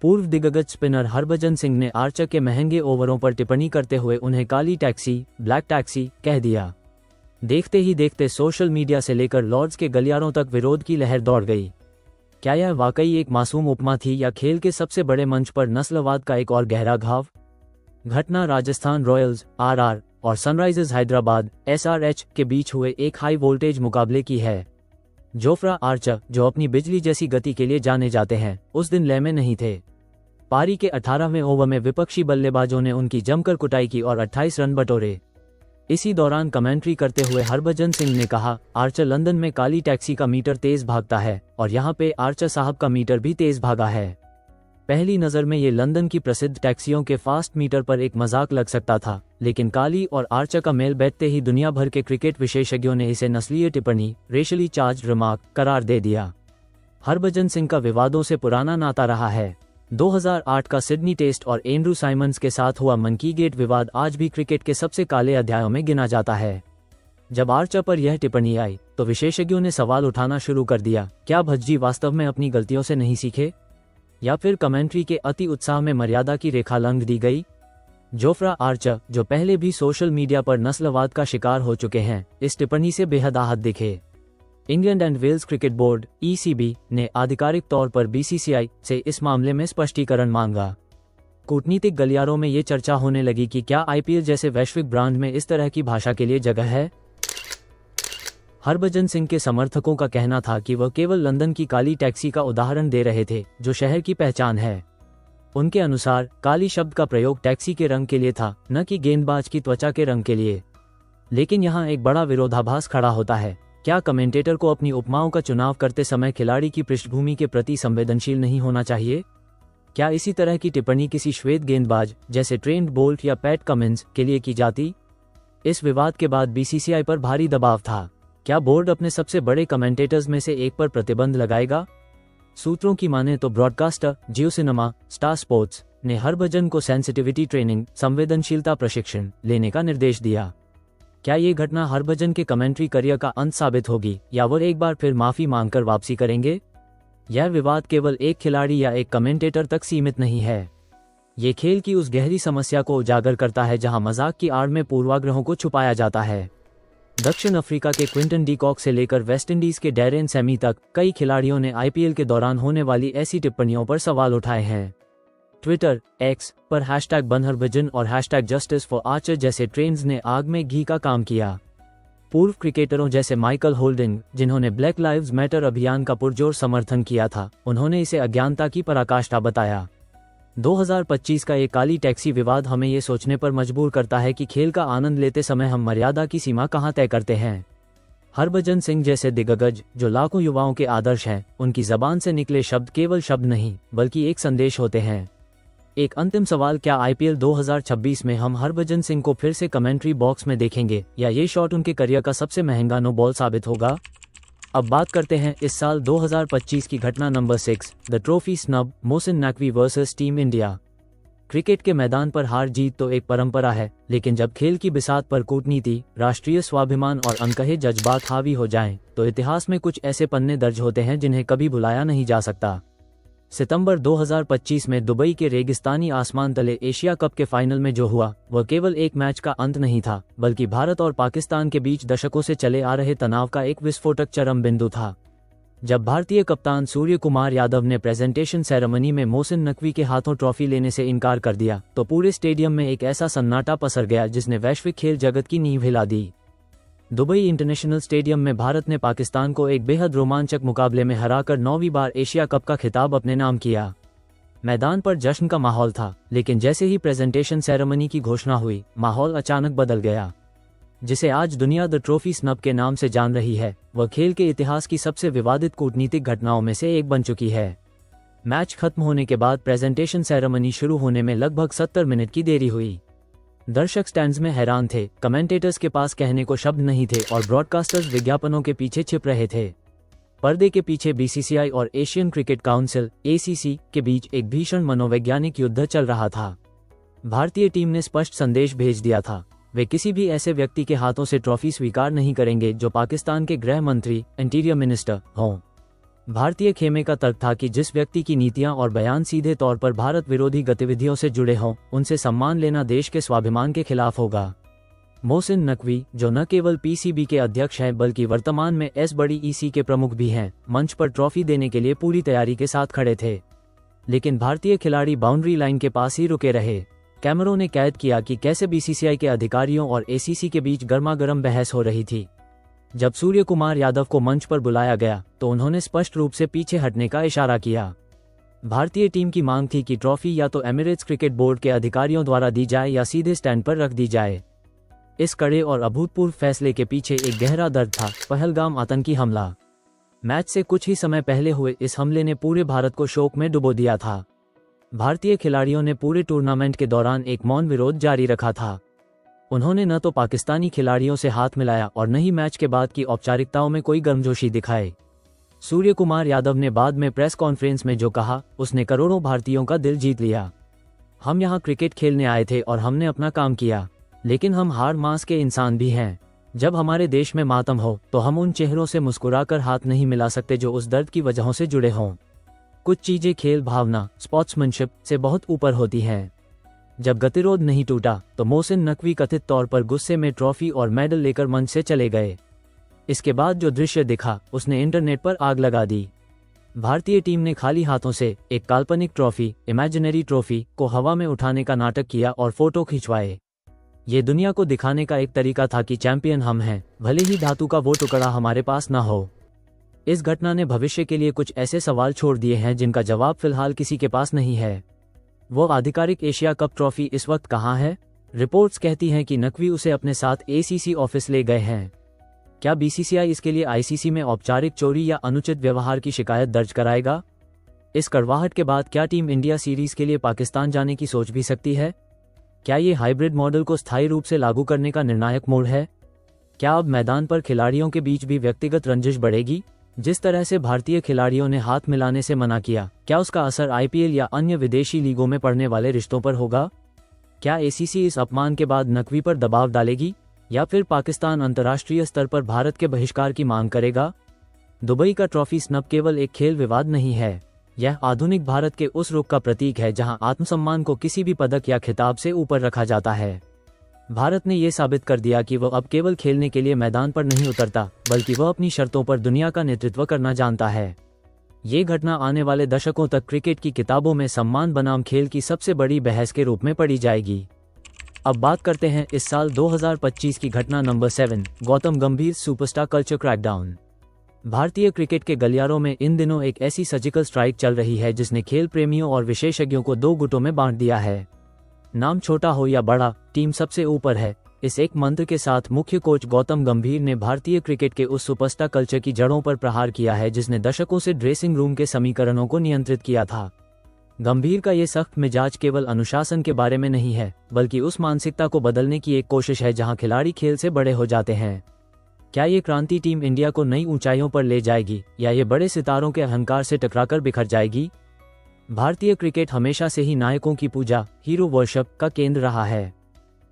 पूर्व दिग्गज स्पिनर हरभजन सिंह ने आर्चर के महंगे ओवरों पर टिप्पणी करते हुए उन्हें काली टैक्सी, ब्लैक टैक्सी कह दिया। देखते ही देखते सोशल मीडिया से लेकर लॉर्ड्स के गलियारों तक विरोध की लहर दौड़ गई। क्या यह वाकई एक मासूम उपमा थी या खेल के सबसे बड़े मंच पर नस्लवाद का एक और गहरा घाव? घटना राजस्थान रॉयल्स (RR) और सनराइजर्स हैदराबाद (SRH) के बीच हुए एक हाई वोल्टेज मुकाबले की है। जोफ्रा आर्चर, जो अपनी बिजली जैसी गति के लिए जाने जाते हैं, उस दिन लय में नहीं थे। पारी के 18वें ओवर में विपक्षी बल्लेबाजों ने उनकी जमकर कुटाई की और 28 रन बटोरे। इसी दौरान कमेंट्री करते हुए हरभजन सिंह ने कहा, आर्चर लंदन में काली टैक्सी का मीटर तेज भागता है और यहाँ पे आर्चर साहब का मीटर भी तेज भागा है। पहली नज़र में ये लंदन की प्रसिद्ध टैक्सियों के फास्ट मीटर पर एक मजाक लग सकता था, लेकिन काली और आर्चर का मेल बैठते ही दुनिया भर के क्रिकेट विशेषज्ञों ने इसे नस्लीय टिप्पणी, रेशियली चार्ज्ड रिमार्क करार दे दिया। हरभजन सिंह का विवादों से पुराना नाता रहा है। 2008 का सिडनी टेस्ट और एंड्रू साइमंस के साथ हुआ मंकी गेट विवाद आज भी क्रिकेट के सबसे काले अध्यायों में गिना जाता है। जब आर्चर पर यह टिप्पणी आई तो विशेषज्ञों ने सवाल उठाना शुरू कर दिया, क्या भज्जी वास्तव में अपनी गलतियों से नहीं सीखे, या फिर कमेंट्री के अति उत्साह में मर्यादा की रेखा लंघ दी गई? जोफ्रा आर्चर, जो पहले भी सोशल मीडिया पर नस्लवाद का शिकार हो चुके हैं, इस टिप्पणी से बेहद आहत दिखे। England and Wales cricket board (ECB) ने आधिकारिक तौर पर BCCI से इस मामले में स्पष्टीकरण मांगा। कूटनीतिक गलियारों में ये चर्चा होने लगी कि क्या IPL जैसे वैश्विक ब्रांड में इस तरह की भाषा के लिए जगह है। हरभजन सिंह के समर्थकों का कहना था कि वह केवल लंदन की काली टैक्सी का उदाहरण दे रहे थे, जो शहर की पहचान है। उनके अनुसार काली शब्द का प्रयोग टैक्सी के रंग के लिए था, न कि गेंदबाज की त्वचा के रंग के लिए। लेकिन यहाँ एक बड़ा विरोधाभास खड़ा होता है। क्या कमेंटेटर को अपनी उपमाओं का चुनाव करते समय खिलाड़ी की पृष्ठभूमि के प्रति संवेदनशील नहीं होना चाहिए? क्या इसी तरह की टिप्पणी किसी श्वेत गेंदबाज जैसे ट्रेंट बोल्ट या पैट कमिंस के लिए की जाती? इस विवाद के बाद BCCI पर भारी दबाव था। क्या बोर्ड अपने सबसे बड़े कमेंटेटर्स में से एक पर प्रतिबंध लगाएगा? सूत्रों की माने तो ब्रॉडकास्टर जियो सिनेमा स्टार स्पोर्ट्स ने हरभजन को सेंसिटिविटी ट्रेनिंग, संवेदनशीलता प्रशिक्षण लेने का निर्देश दिया। क्या ये घटना हरभजन के कमेंट्री करियर का अंत साबित होगी या वह एक बार फिर माफी मांगकर वापसी करेंगे? यह विवाद केवल एक खिलाड़ी या एक कमेंटेटर तक सीमित नहीं है। ये खेल की उस गहरी समस्या को उजागर करता है जहां मजाक की आड़ में पूर्वाग्रहों को छुपाया जाता है। दक्षिण अफ्रीका के क्विंटन डी कॉक से लेकर वेस्टइंडीज के डैरेन सैमी तक कई खिलाड़ियों ने IPL के दौरान होने वाली ऐसी टिप्पणियों पर सवाल उठाए हैं। ट्विटर X पर #बनहरभजन और #जस्टिस4आर्चर जैसे ट्रेंड्स ने आग में घी का काम किया। पूर्व क्रिकेटरों जैसे माइकल होल्डिंग, जिन्होंने ब्लैक लाइव्स मैटर अभियान का पुरजोर समर्थन किया था, उन्होंने इसे अज्ञानता की पराकाष्ठा बताया। 2025 का ये काली टैक्सी विवाद हमें ये सोचने पर मजबूर करता है कि खेल का आनंद लेते समय हम मर्यादा की सीमा कहाँ तय करते हैं। हरभजन सिंह जैसे दिग्गज, जो लाखों युवाओं के आदर्श हैं, उनकी जबान से निकले शब्द केवल शब्द नहीं बल्कि एक संदेश होते हैं। एक अंतिम सवाल, क्या IPL 2026 में हम हरभजन सिंह को फिर से कमेंट्री बॉक्स में देखेंगे या ये शॉट उनके करियर का सबसे महंगा नो बॉल साबित होगा? अब बात करते हैं इस साल 2025 की घटना number 6, the trophy snub, Mohsin Naqvi versus team India. Cricket के मैदान पर हार जीत तो एक परंपरा है, लेकिन जब खेल की बिसात पर कूटनीति, राष्ट्रीय स्वाभिमान और अनकहे जज्बात हावी हो जाएं, तो इतिहास में कुछ ऐसे पन्ने दर्ज होते हैं जिन्हें कभी भुलाया नहीं जा सकता। सितंबर 2025 में दुबई के रेगिस्तानी आसमान तले एशिया कप के फाइनल में जो हुआ, वह केवल एक मैच का अंत नहीं था, बल्कि भारत और पाकिस्तान के बीच दशकों से चले आ रहे तनाव का एक विस्फोटक चरम बिंदु था। जब भारतीय कप्तान सूर्य कुमार यादव ने प्रेजेंटेशन सेरेमनी में मोहसिन नकवी के हाथों ट्रॉफी लेने से इनकार कर दिया, तो पूरे स्टेडियम में एक ऐसा सन्नाटा पसर गया जिसने वैश्विक खेल जगत की नींव हिला दी। दुबई इंटरनेशनल स्टेडियम में भारत ने पाकिस्तान को एक बेहद रोमांचक मुकाबले में हराकर 9वीं बार एशिया कप का खिताब अपने नाम किया। मैदान पर जश्न का माहौल था, लेकिन जैसे ही प्रेजेंटेशन सेरेमनी की घोषणा हुई, माहौल अचानक बदल गया। जिसे आज दुनिया द ट्रॉफी स्नब के नाम से जान रही है, वह खेल के इतिहास की सबसे विवादित कूटनीतिक घटनाओं में से एक बन चुकी है। मैच खत्म होने के बाद प्रेजेंटेशन सेरेमनी शुरू होने में लगभग 70 मिनट की देरी हुई। दर्शक स्टैंड्स में हैरान थे, कमेंटेटर्स के पास कहने को शब्द नहीं थे और ब्रॉडकास्टर्स विज्ञापनों के पीछे छिप रहे थे। पर्दे के पीछे बीसीसीआई और एशियन क्रिकेट काउंसिल (एसीसी) के बीच एक भीषण मनोवैज्ञानिक युद्ध चल रहा था। भारतीय टीम ने स्पष्ट संदेश भेज दिया था, वे किसी भी ऐसे व्यक्ति के हाथों से ट्रॉफी स्वीकार नहीं करेंगे जो पाकिस्तान के गृह मंत्री इंटीरियर मिनिस्टर हों। भारतीय खेमे का तर्क था कि जिस व्यक्ति की नीतियां और बयान सीधे तौर पर भारत विरोधी गतिविधियों से जुड़े हों, उनसे सम्मान लेना देश के स्वाभिमान के खिलाफ होगा। मोहसिन नकवी, जो न केवल पीसीबी के अध्यक्ष हैं बल्कि वर्तमान में बड़ी ईसी के प्रमुख भी हैं, मंच पर ट्रॉफी देने के लिए पूरी तैयारी के साथ खड़े थे। लेकिन भारतीय खिलाड़ी बाउंड्री लाइन के पास ही रुके रहे। कैमरों ने कैद किया कि कैसे बीसीसीआई के अधिकारियों और एसीसी के बीच गर्मागर्म बहस हो रही थी। जब सूर्य कुमार यादव को मंच पर बुलाया गया तो उन्होंने स्पष्ट रूप से पीछे हटने का इशारा किया। भारतीय टीम की मांग थी कि ट्रॉफी या तो एमिरेट्स क्रिकेट बोर्ड के अधिकारियों द्वारा दी जाए या सीधे स्टैंड पर रख दी जाए। इस कड़े और अभूतपूर्व फैसले के पीछे एक गहरा दर्द था, पहलगाम आतंकी हमला। मैच से कुछ ही समय पहले हुए इस हमले ने पूरे भारत को शोक में डुबो दिया था। भारतीय खिलाड़ियों ने पूरे टूर्नामेंट के दौरान एक मौन विरोध जारी रखा था। उन्होंने न तो पाकिस्तानी खिलाड़ियों से हाथ मिलाया और न ही मैच के बाद की औपचारिकताओं में कोई गर्मजोशी दिखाई। सूर्य कुमार यादव ने बाद में प्रेस कॉन्फ्रेंस में जो कहा, उसने करोड़ों भारतीयों का दिल जीत लिया। हम यहाँ क्रिकेट खेलने आए थे और हमने अपना काम किया, लेकिन हम हाड़ मांस के इंसान भी हैं। जब हमारे देश में मातम हो तो हम उन चेहरों से मुस्कुराकर हाथ नहीं मिला सकते जो उस दर्द की वजहों से जुड़े हों। कुछ चीजें खेल भावना, स्पोर्ट्समैनशिप से बहुत ऊपर होती हैं। जब गतिरोध नहीं टूटा तो मोहसिन नकवी कथित तौर पर गुस्से में ट्रॉफी और मेडल लेकर मंच से चले गए। इसके बाद जो दृश्य दिखा उसने इंटरनेट पर आग लगा दी। भारतीय टीम ने खाली हाथों से एक काल्पनिक ट्रॉफी, इमेजिनरी ट्रॉफी, को हवा में उठाने का नाटक किया और फोटो खिंचवाए। ये दुनिया को दिखाने का एक तरीका था कि चैंपियन हम हैं, भले ही धातु का वो टुकड़ा हमारे पास ना हो। इस घटना ने भविष्य के लिए कुछ ऐसे सवाल छोड़ दिए हैं जिनका जवाब फिलहाल किसी के पास नहीं है। वो आधिकारिक एशिया कप ट्रॉफी इस वक्त कहाँ है? रिपोर्ट्स कहती हैं कि नकवी उसे अपने साथ एसीसी ऑफिस ले गए हैं। क्या बीसीसीआई इसके लिए आईसीसी में औपचारिक चोरी या अनुचित व्यवहार की शिकायत दर्ज कराएगा? इस कड़वाहट के बाद क्या टीम इंडिया सीरीज के लिए पाकिस्तान जाने की सोच भी सकती है? क्या ये हाइब्रिड मॉडल को स्थायी रूप से लागू करने का निर्णायक मोड़ है? क्या अब मैदान पर खिलाड़ियों के बीच भी व्यक्तिगत रंजिश बढ़ेगी? जिस तरह से भारतीय खिलाड़ियों ने हाथ मिलाने से मना किया, क्या उसका असर आईपीएल या अन्य विदेशी लीगों में पड़ने वाले रिश्तों पर होगा? क्या एसीसी इस अपमान के बाद नकवी पर दबाव डालेगी या फिर पाकिस्तान अंतर्राष्ट्रीय स्तर पर भारत के बहिष्कार की मांग करेगा? दुबई का ट्रॉफी स्नब केवल एक खेल विवाद नहीं है, यह आधुनिक भारत के उस रुख का प्रतीक है जहां आत्मसम्मान को किसी भी पदक या खिताब से ऊपर रखा जाता है। भारत ने यह साबित कर दिया कि वह अब केवल खेलने के लिए मैदान पर नहीं उतरता, बल्कि वह अपनी शर्तों पर दुनिया का नेतृत्व करना जानता है। ये घटना आने वाले दशकों तक क्रिकेट की किताबों में सम्मान बनाम खेल की सबसे बड़ी बहस के रूप में पढ़ी जाएगी। अब बात करते हैं इस साल 2025 की घटना नंबर 7, गौतम गंभीर सुपरस्टार कल्चर क्रैकडाउन। भारतीय क्रिकेट के गलियारों में इन दिनों एक ऐसी सर्जिकल स्ट्राइक चल रही है जिसने खेल प्रेमियों और विशेषज्ञों को दो गुटों में बांट दिया है। नाम छोटा हो या बड़ा, टीम सबसे ऊपर है। इस एक मंत्र के साथ मुख्य कोच गौतम गंभीर ने भारतीय क्रिकेट के उस सुपरस्टार कल्चर की जड़ों पर प्रहार किया है जिसने दशकों से ड्रेसिंग रूम के समीकरणों को नियंत्रित किया था। गंभीर का ये सख्त मिजाज केवल अनुशासन के बारे में नहीं है, बल्कि उस मानसिकता को बदलने की एक कोशिश है जहां खिलाड़ी खेल से बड़े हो जाते हैं। क्या ये क्रांति टीम इंडिया को नई ऊंचाइयों पर ले जाएगी या ये बड़े सितारों के अहंकार से टकराकर बिखर जाएगी? भारतीय क्रिकेट हमेशा से ही नायकों की पूजा, हीरो वर्शिप का केंद्र रहा है।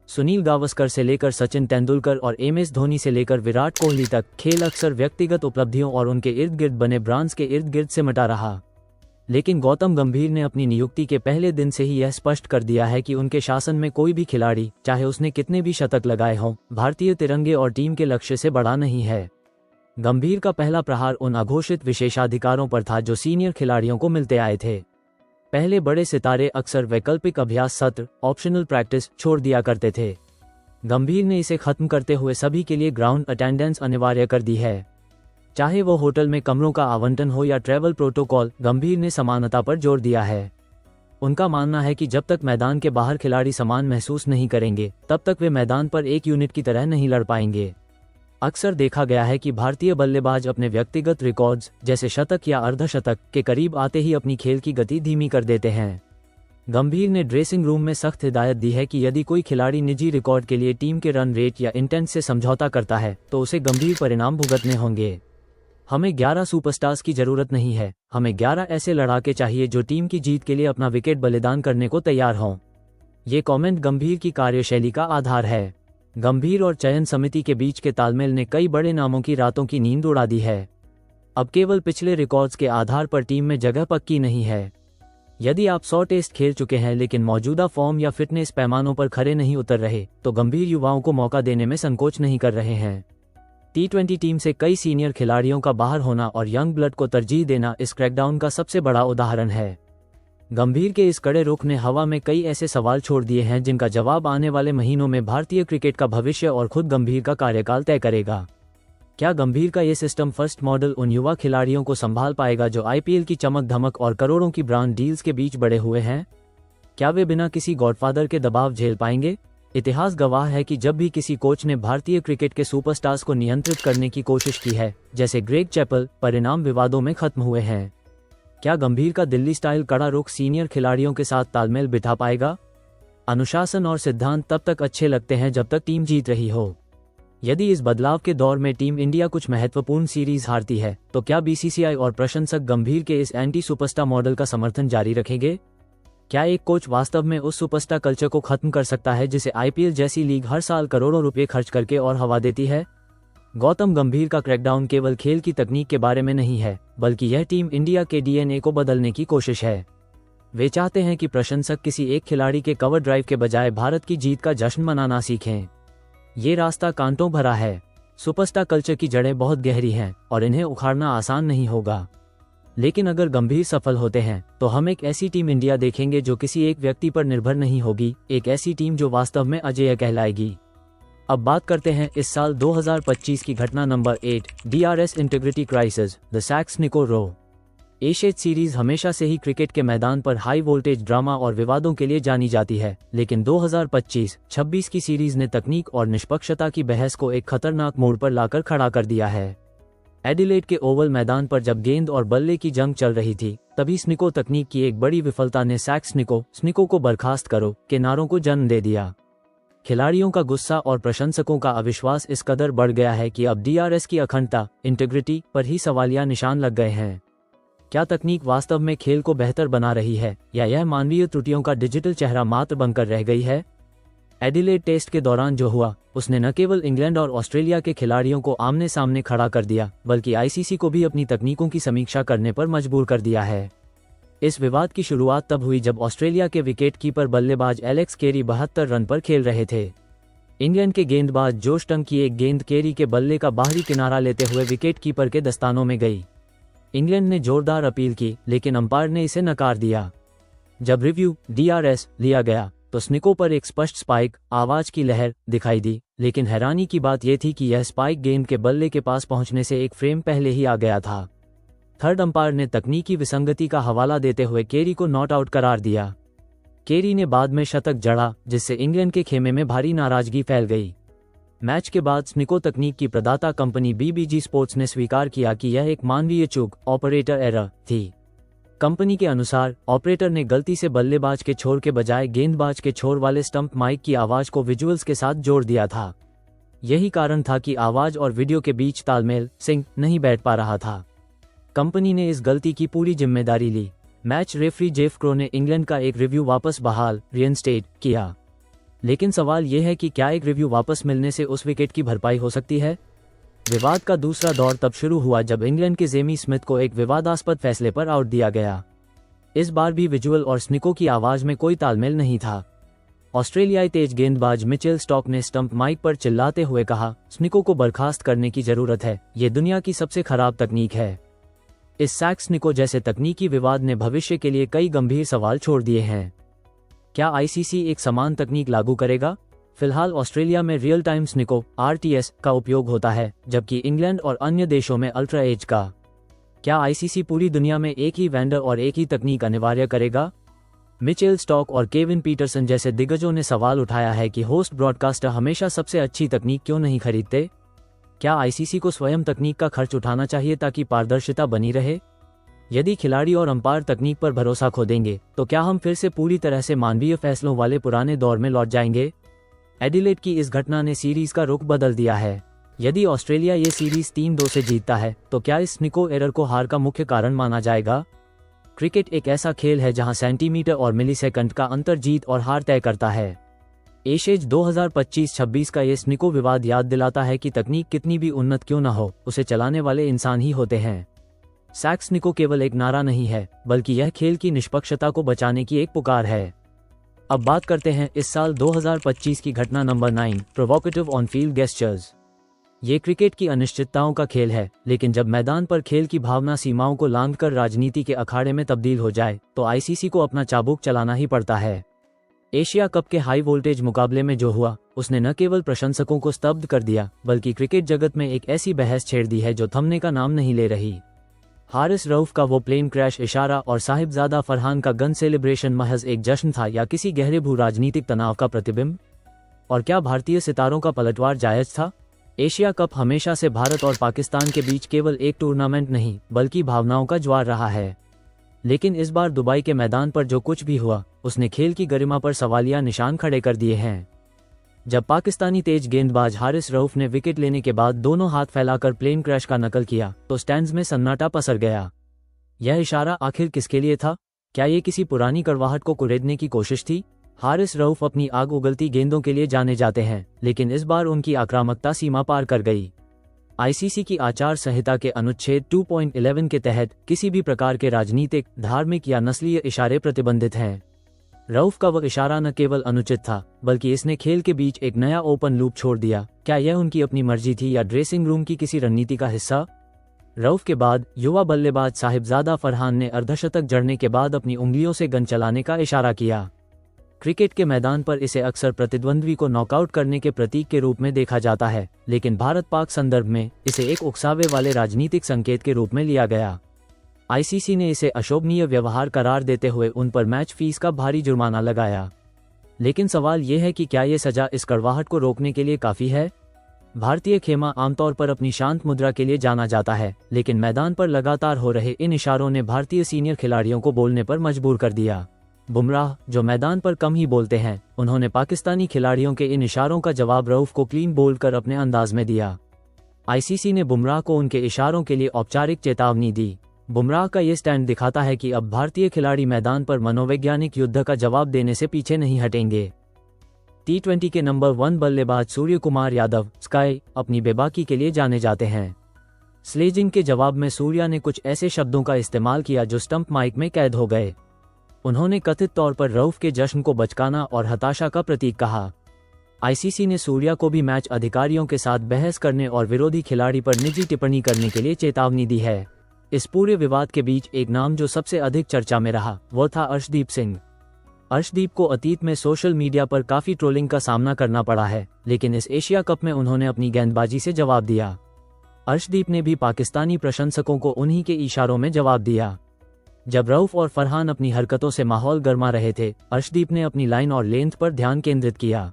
सुनील गावस्कर से लेकर सचिन तेंदुलकर और एमएस धोनी से लेकर विराट कोहली तक खेल अक्सर व्यक्तिगत उपलब्धियों और उनके इर्द गिर्द बने ब्रांड्स के इर्द गिर्द सिमटा रहा। लेकिन गौतम गंभीर ने अपनी नियुक्ति के पहले दिन से ही यह स्पष्ट कर दिया है कि उनके शासन में कोई भी खिलाड़ी, चाहे उसने कितने भी शतक लगाए हों, भारतीय तिरंगे और टीम के लक्ष्य से बड़ा नहीं है। गंभीर का पहला प्रहार उन अघोषित विशेषाधिकारों पर था जो सीनियर खिलाड़ियों को मिलते आए थे। पहले बड़े सितारे अक्सर वैकल्पिक अभ्यास सत्र, ऑप्शनल प्रैक्टिस छोड़ दिया करते थे। गंभीर ने इसे खत्म करते हुए सभी के लिए ग्राउंड अटेंडेंस अनिवार्य कर दी है। चाहे वो होटल में कमरों का आवंटन हो या ट्रैवल प्रोटोकॉल, गंभीर ने समानता पर जोर दिया है। उनका मानना है कि जब तक मैदान के बाहर खिलाड़ी समान महसूस नहीं करेंगे, तब तक वे मैदान पर एक यूनिट की तरह नहीं लड़ पाएंगे। अक्सर देखा गया है कि भारतीय बल्लेबाज अपने व्यक्तिगत रिकॉर्ड्स जैसे शतक या अर्धशतक के करीब आते ही अपनी खेल की गति धीमी कर देते हैं। गंभीर ने ड्रेसिंग रूम में सख्त हिदायत दी है कि यदि कोई खिलाड़ी निजी रिकॉर्ड के लिए टीम के रन रेट या इंटेंस से समझौता करता है तो उसे गंभीर परिणाम भुगतने होंगे। हमें 11 सुपरस्टार्स की जरूरत नहीं है, हमें 11 ऐसे लड़ाके चाहिए जो टीम की जीत के लिए अपना विकेट बलिदान करने को तैयार हों। ये कमेंट गंभीर की कार्यशैली का आधार है। गंभीर और चयन समिति के बीच के तालमेल ने कई बड़े नामों की रातों की नींद उड़ा दी है। अब केवल पिछले रिकॉर्ड्स के आधार पर टीम में जगह पक्की नहीं है। यदि आप 100 टेस्ट खेल चुके हैं लेकिन मौजूदा फॉर्म या फिटनेस पैमानों पर खरे नहीं उतर रहे तो गंभीर युवाओं को मौका देने में संकोच नहीं कर रहे हैं। T20 टीम से कई सीनियर खिलाड़ियों का बाहर होना और यंग ब्लड को तरजीह देना इस क्रैकडाउन का सबसे बड़ा उदाहरण है। गंभीर के इस कड़े रुख ने हवा में कई ऐसे सवाल छोड़ दिए हैं जिनका जवाब आने वाले महीनों में भारतीय क्रिकेट का भविष्य और खुद गंभीर का कार्यकाल तय करेगा। क्या गंभीर का ये सिस्टम फर्स्ट मॉडल उन युवा खिलाड़ियों को संभाल पाएगा जो IPL की चमक धमक और करोड़ों की ब्रांड डील्स के बीच बड़े हुए हैं? क्या वे बिना किसी गॉडफादर के दबाव झेल पाएंगे? इतिहास गवाह है कि जब भी किसी कोच ने भारतीय क्रिकेट के सुपरस्टार्स को नियंत्रित करने की कोशिश की है, जैसे ग्रेग चैपल, परिणाम विवादों में खत्म हुए हैं। क्या गंभीर का दिल्ली स्टाइल कड़ा रुख सीनियर खिलाड़ियों के साथ तालमेल बिठा पाएगा? अनुशासन और सिद्धांत तब तक अच्छे लगते हैं जब तक टीम जीत रही हो। यदि इस बदलाव के दौर में टीम इंडिया कुछ महत्वपूर्ण सीरीज हारती है तो क्या BCCI और प्रशंसक गंभीर के इस एंटी सुपरस्टार मॉडल का समर्थन जारी रखेंगे? क्या एक कोच वास्तव में उस सुपरस्टार कल्चर को खत्म कर सकता है जिसे IPL जैसी लीग हर साल करोड़ों रुपए खर्च करके और हवा देती है? गौतम गंभीर का क्रैकडाउन केवल खेल की तकनीक के बारे में नहीं है, बल्कि यह टीम इंडिया के DNA को बदलने की कोशिश है। वे चाहते हैं कि प्रशंसक किसी एक खिलाड़ी के कवर ड्राइव के बजाय भारत की जीत का जश्न मनाना सीखें। ये रास्ता कांटों भरा है। सुपरस्टार कल्चर की जड़ें बहुत गहरी हैं और इन्हें उखाड़ना आसान नहीं होगा। लेकिन अगर गंभीर सफल होते हैं तो हम एक ऐसी टीम इंडिया देखेंगे जो किसी एक व्यक्ति पर निर्भर नहीं होगी, एक ऐसी टीम जो वास्तव में अजेय कहलाएगी। अब बात करते हैं इस साल 2025 की घटना number 8, DRS integrity crisis, the सैक्स निको रो। एशेज सीरीज हमेशा से ही क्रिकेट के मैदान पर हाई वोल्टेज ड्रामा और विवादों के लिए जानी जाती है, लेकिन 2025-26 की सीरीज ने तकनीक और निष्पक्षता की बहस को एक खतरनाक मोड़ पर लाकर खड़ा कर दिया है। एडिलेड के ओवल मैदान पर जब गेंद और बल्ले की जंग चल रही थी, तभी स्निको तकनीक की एक बड़ी विफलता ने सैक्स स्निको को बर्खास्त करो के नारों को जन्म दे दिया। खिलाड़ियों का गुस्सा और प्रशंसकों का अविश्वास इस कदर बढ़ गया है कि अब DRS की अखंडता, इंटीग्रिटी पर ही सवालिया निशान लग गए हैं। क्या तकनीक वास्तव में खेल को बेहतर बना रही है या यह मानवीय त्रुटियों का डिजिटल चेहरा मात्र बनकर रह गई है? एडिलेड टेस्ट के दौरान जो हुआ उसने न केवल इंग्लैंड और ऑस्ट्रेलिया के खिलाड़ियों को आमने सामने खड़ा कर दिया, बल्कि ICC को भी अपनी तकनीकों की समीक्षा करने पर मजबूर कर दिया है। इस विवाद की शुरुआत तब हुई जब ऑस्ट्रेलिया के विकेटकीपर बल्लेबाज एलेक्स केरी 72 रन पर खेल रहे थे। इंग्लैंड के गेंदबाज जोश टंग की एक गेंद केरी के बल्ले का बाहरी किनारा लेते हुए विकेटकीपर के दस्तानों में गई। इंग्लैंड ने जोरदार अपील की, लेकिन अंपायर ने इसे नकार दिया। जब रिव्यू DRS लिया गया तो स्निको पर एक स्पष्ट स्पाइक, आवाज की लहर दिखाई दी, लेकिन हैरानी की बात यह थी कि यह स्पाइक गेंद के बल्ले के पास पहुंचने से एक फ्रेम पहले ही आ गया था। थर्ड अंपायर ने तकनीकी विसंगति का हवाला देते हुए केरी को नॉट आउट करार दिया। केरी ने बाद में शतक जड़ा, जिससे इंग्लैंड के खेमे में भारी नाराजगी फैल गई। मैच के बाद स्निको तकनीक की प्रदाता कंपनी BBG स्पोर्ट्स ने स्वीकार किया कि यह एक मानवीय चूक, ऑपरेटर एरर थी। कंपनी के अनुसार ऑपरेटर ने गलती से बल्लेबाज के छोर के बजाय गेंदबाज के छोर वाले स्टंप माइक की आवाज को विजुअल्स के साथ जोड़ दिया था। यही कारण था कि आवाज और वीडियो के बीच तालमेल सिंक नहीं बैठ पा रहा था। कंपनी ने इस गलती की पूरी जिम्मेदारी ली। मैच रेफरी जेफ क्रो ने इंग्लैंड का एक रिव्यू वापस बहाल रिइंस्टेट किया, लेकिन सवाल यह है कि क्या एक रिव्यू वापस मिलने से उस विकेट की भरपाई हो सकती है? विवाद का दूसरा दौर तब शुरू हुआ जब इंग्लैंड के जेमी स्मिथ को एक विवादास्पद फैसले पर आउट दिया गया। इस बार भी विजुअल और स्निको की आवाज में कोई तालमेल नहीं था। ऑस्ट्रेलियाई तेज गेंदबाज मिचेल स्टॉक ने स्टंप माइक पर चिल्लाते हुए कहा, स्निको को बर्खास्त करने की जरूरत है, ये दुनिया की सबसे खराब तकनीक है। इस सैक्स स्निको जैसे तकनीकी विवाद ने भविष्य के लिए कई गंभीर सवाल छोड़ दिए हैं। क्या ICC एक समान तकनीक लागू करेगा? फिलहाल ऑस्ट्रेलिया में रियल टाइम स्निको RTS का उपयोग होता है, जबकि इंग्लैंड और अन्य देशों में अल्ट्रा एज का। क्या ICC पूरी दुनिया में एक ही वेंडर और एक ही तकनीक अनिवार्य करेगा? मिचेल स्टॉक और केविन पीटरसन जैसे दिग्गजों ने सवाल उठाया है कि होस्ट ब्रॉडकास्टर हमेशा सबसे अच्छी तकनीक क्यों नहीं खरीदते? क्या ICC को स्वयं तकनीक का खर्च उठाना चाहिए ताकि पारदर्शिता बनी रहे? यदि खिलाड़ी और अंपायर तकनीक पर भरोसा खो देंगे तो क्या हम फिर से पूरी तरह से मानवीय फैसलों वाले पुराने दौर में लौट जाएंगे? एडिलेड की इस घटना ने सीरीज का रुख बदल दिया है। यदि ऑस्ट्रेलिया ये सीरीज 3-2 से जीतता है तो क्या इस स्निको एरर को हार का मुख्य कारण माना जाएगा? क्रिकेट एक ऐसा खेल है जहां सेंटीमीटर और मिलीसेकंड का अंतर जीत और हार तय करता है। एशेज 2025-26 का ये स्निको विवाद याद दिलाता है कि तकनीक कितनी भी उन्नत क्यों न हो, उसे चलाने वाले इंसान ही होते हैं। सैक स्निको केवल एक नारा नहीं है, बल्कि यह खेल की निष्पक्षता को बचाने की एक पुकार है। अब बात करते हैं इस साल 2025 की घटना number 9, provocative on field gestures. ये क्रिकेट की अनिश्चितताओं का खेल है, लेकिन जब मैदान पर खेल की भावना सीमाओं को लांघकर राजनीति के अखाड़े में तब्दील हो जाए तो आईसीसी को अपना चाबुक चलाना ही पड़ता है। एशिया कप के हाई वोल्टेज मुकाबले में जो हुआ उसने न केवल प्रशंसकों को स्तब्ध कर दिया, बल्कि क्रिकेट जगत में एक ऐसी बहस छेड़ दी है जो थमने का नाम नहीं ले रही। हारिस रऊफ का वो प्लेन क्रैश इशारा और साहिबजादा फरहान का गन सेलिब्रेशन महज एक जश्न था या किसी गहरे भू राजनीतिक तनाव का प्रतिबिंब? और क्या भारतीय सितारों का पलटवार जायज था? एशिया कप हमेशा से भारत और पाकिस्तान के बीच केवल एक टूर्नामेंट नहीं बल्कि भावनाओं का ज्वार रहा है। लेकिन इस बार दुबई के मैदान पर जो कुछ भी हुआ उसने खेल की गरिमा पर सवालिया निशान खड़े कर दिए हैं। जब पाकिस्तानी तेज गेंदबाज हारिस रऊफ ने विकेट लेने के बाद दोनों हाथ फैलाकर प्लेन क्रैश का नकल किया तो स्टैंड्स में सन्नाटा पसर गया। यह इशारा आखिर किसके लिए था? क्या ये किसी पुरानी कड़वाहट को कुरेदने की कोशिश थी? हारिस रऊफ अपनी आग उगलती गेंदों के लिए जाने जाते हैं, लेकिन इस बार उनकी आक्रामकता सीमा पार कर गई। आईसीसी की आचार संहिता के अनुच्छेद 2.11 के तहत किसी भी प्रकार के राजनीतिक, धार्मिक या नस्लीय इशारे प्रतिबंधित हैं। रऊफ का वह इशारा न केवल अनुचित था, बल्कि इसने खेल के बीच एक नया ओपन लूप छोड़ दिया। क्या यह उनकी अपनी मर्जी थी या ड्रेसिंग रूम की किसी रणनीति का हिस्सा? रऊफ के बाद युवा बल्लेबाज साहिबजादा फरहान ने अर्धशतक जड़ने के बाद अपनी उंगलियों से गन चलाने का इशारा किया। क्रिकेट के मैदान पर इसे अक्सर प्रतिद्वंद्वी को नॉकआउट करने के प्रतीक के रूप में देखा जाता है, लेकिन भारत पाक संदर्भ में इसे एक उकसावे वाले राजनीतिक संकेत के रूप में लिया गया। आईसीसी ने इसे अशोभनीय व्यवहार करार देते हुए उन पर मैच फीस का भारी जुर्माना लगाया। लेकिन सवाल यह है कि क्या ये सजा इस कड़वाहट को रोकने के लिए काफी है? भारतीय खेमा आमतौर पर अपनी शांत मुद्रा के लिए जाना जाता है, लेकिन मैदान पर लगातार हो रहे इन इशारों ने भारतीय सीनियर खिलाड़ियों को बोलने पर मजबूर कर दिया। बुमराह, जो मैदान पर कम ही बोलते हैं, उन्होंने पाकिस्तानी खिलाड़ियों के इन इशारों का जवाब रऊफ को क्लीन बोल्ड कर अपने अंदाज में दिया। आईसीसी ने बुमराह को उनके इशारों के लिए औपचारिक चेतावनी दी। बुमराह का ये स्टैंड दिखाता है कि अब भारतीय खिलाड़ी मैदान पर मनोवैज्ञानिक युद्ध का जवाब देने से पीछे नहीं हटेंगे। T20 के नंबर 1 बल्लेबाज सूर्य कुमार यादव, स्काई, अपनी बेबाकी के लिए जाने जाते हैं। स्लेजिंग के जवाब में सूर्या ने कुछ ऐसे शब्दों का इस्तेमाल किया जो स्टंप माइक में कैद हो गए। उन्होंने कथित तौर पर रऊफ के जश्न को बचकाना और हताशा का प्रतीक कहा। आईसीसी ने सूर्या को भी मैच अधिकारियों के साथ बहस करने और विरोधी खिलाड़ी पर निजी टिप्पणी करने के लिए चेतावनी दी है। इस पूरे विवाद के बीच एक नाम जो सबसे अधिक चर्चा में रहा वो था अर्शदीप सिंह। अर्शदीप को अतीत में सोशल मीडिया पर काफी ट्रोलिंग का सामना करना पड़ा है, लेकिन इस एशिया कप में उन्होंने अपनी गेंदबाजी से जवाब दिया। अर्शदीप ने भी पाकिस्तानी प्रशंसकों को उन्हीं के इशारों में जवाब दिया। जब रऊफ और फरहान अपनी हरकतों से माहौल गरमा रहे थे, अर्शदीप ने अपनी लाइन और लेंथ पर ध्यान केंद्रित किया।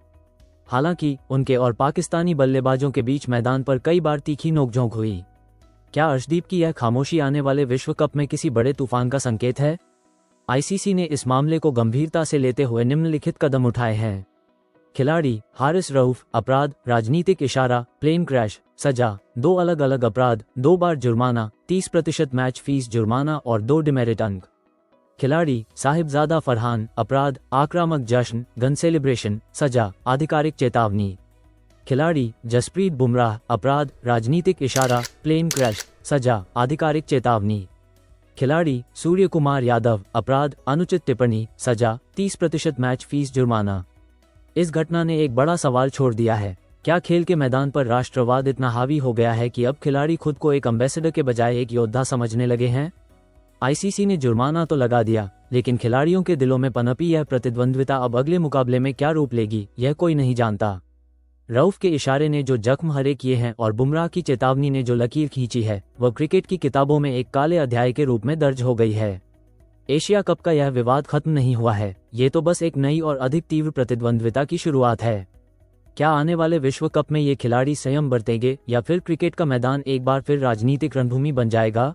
हालांकि उनके और पाकिस्तानी बल्लेबाजों के बीच मैदान पर कई बार तीखी नोकझोंक हुई। क्या अर्शदीप की यह खामोशी आने वाले विश्व कप में किसी बड़े तूफान का संकेत है? आईसीसी ने इस मामले को गंभीरता से लेते हुए निम्नलिखित कदम उठाए हैं। खिलाड़ी हारिस रऊफ, अपराध, राजनीतिक इशारा, प्लेन क्रैश, सजा, 2 अलग अलग अपराध, 2 बार जुर्माना, 30% मैच फीस जुर्माना और 2 डिमेरिट अंक। खिलाड़ी साहिबजादा फरहान, अपराध, आक्रामक जश्न, गन सेलिब्रेशन, सजा, आधिकारिक चेतावनी। खिलाड़ी जसप्रीत बुमराह, अपराध, राजनीतिक इशारा, प्लेन क्रैश, सजा, आधिकारिक चेतावनी। खिलाड़ी सूर्य कुमार यादव, अपराध, अनुचित टिप्पणी, सजा, 30% मैच फीस जुर्माना। इस घटना ने एक बड़ा सवाल छोड़ दिया है। क्या खेल के मैदान पर राष्ट्रवाद इतना हावी हो गया है कि अब खिलाड़ी खुद को एक एम्बेसडर के बजाय एक योद्धा समझने लगे हैं? आईसीसी ने जुर्माना तो लगा दिया, लेकिन खिलाड़ियों के दिलों में पनपी यह प्रतिद्वंद्विता अब अगले मुकाबले में क्या रूप लेगी, यह कोई नहीं जानता। रऊफ के इशारे ने जो जख्म हरे किए हैं और बुमराह की चेतावनी ने जो लकीर खींची है, वह क्रिकेट की किताबों में एक काले अध्याय के रूप में दर्ज हो गई है। एशिया कप का यह विवाद खत्म नहीं हुआ है, ये तो बस एक नई और अधिक तीव्र प्रतिद्वंद्विता की शुरुआत है। क्या आने वाले विश्व कप में ये खिलाड़ी संयम बरतेंगे या फिर क्रिकेट का मैदान एक बार फिर राजनीतिक रणभूमि बन जाएगा?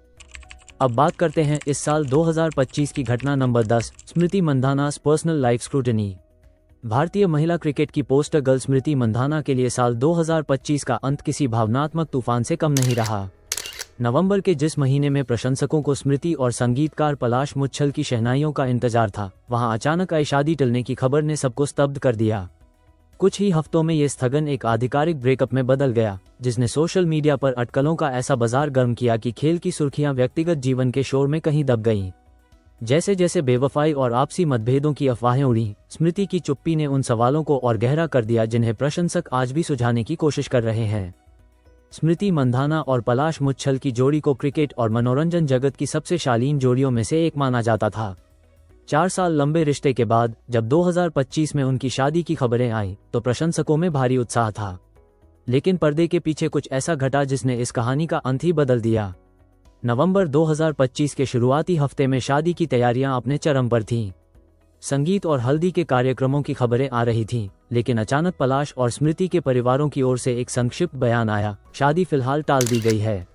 अब बात करते हैं इस साल 2025 की घटना नंबर 10, स्मृति मंधाना's पर्सनल लाइफ स्क्रूटनी। भारतीय महिला क्रिकेट की पोस्टर गर्ल स्मृति मंधाना के लिए साल 2025 का अंत किसी भावनात्मक तूफान से कम नहीं रहा। नवंबर के जिस महीने में प्रशंसकों को स्मृति और संगीतकार पलाश मुच्छल की शहनाइयों का इंतजार था, वहां अचानक आई शादी टलने की खबर ने सबको स्तब्ध कर दिया। कुछ ही हफ्तों में ये स्थगन एक आधिकारिक ब्रेकअप में बदल गया, जिसने सोशल मीडिया पर अटकलों का ऐसा बाजार गर्म किया कि खेल की सुर्खियां व्यक्तिगत जीवन के शोर में कहीं दब गईं। जैसे जैसे बेवफाई और आपसी मतभेदों की अफवाहें उड़ी, स्मृति की चुप्पी ने उन सवालों को और गहरा कर दिया जिन्हें प्रशंसक आज भी सुलझाने की कोशिश कर रहे हैं। स्मृति मंधाना और पलाश मुच्छल की जोड़ी को क्रिकेट और मनोरंजन जगत की सबसे शालीन जोड़ियों में से एक माना जाता था। 4 साल लंबे रिश्ते के बाद जब 2025 में उनकी शादी की खबरें आईं, तो प्रशंसकों में भारी उत्साह था। लेकिन पर्दे के पीछे कुछ ऐसा घटा जिसने इस कहानी का अंत ही बदल दिया। नवंबर 2025 के शुरुआती हफ्ते में शादी की तैयारियां अपने चरम पर थीं। संगीत और हल्दी के कार्यक्रमों की खबरें आ रही थीं, लेकिन अचानक पलाश और स्मृति के परिवारों की ओर से एक संक्षिप्त बयान आया, शादी फिलहाल टाल दी गई है।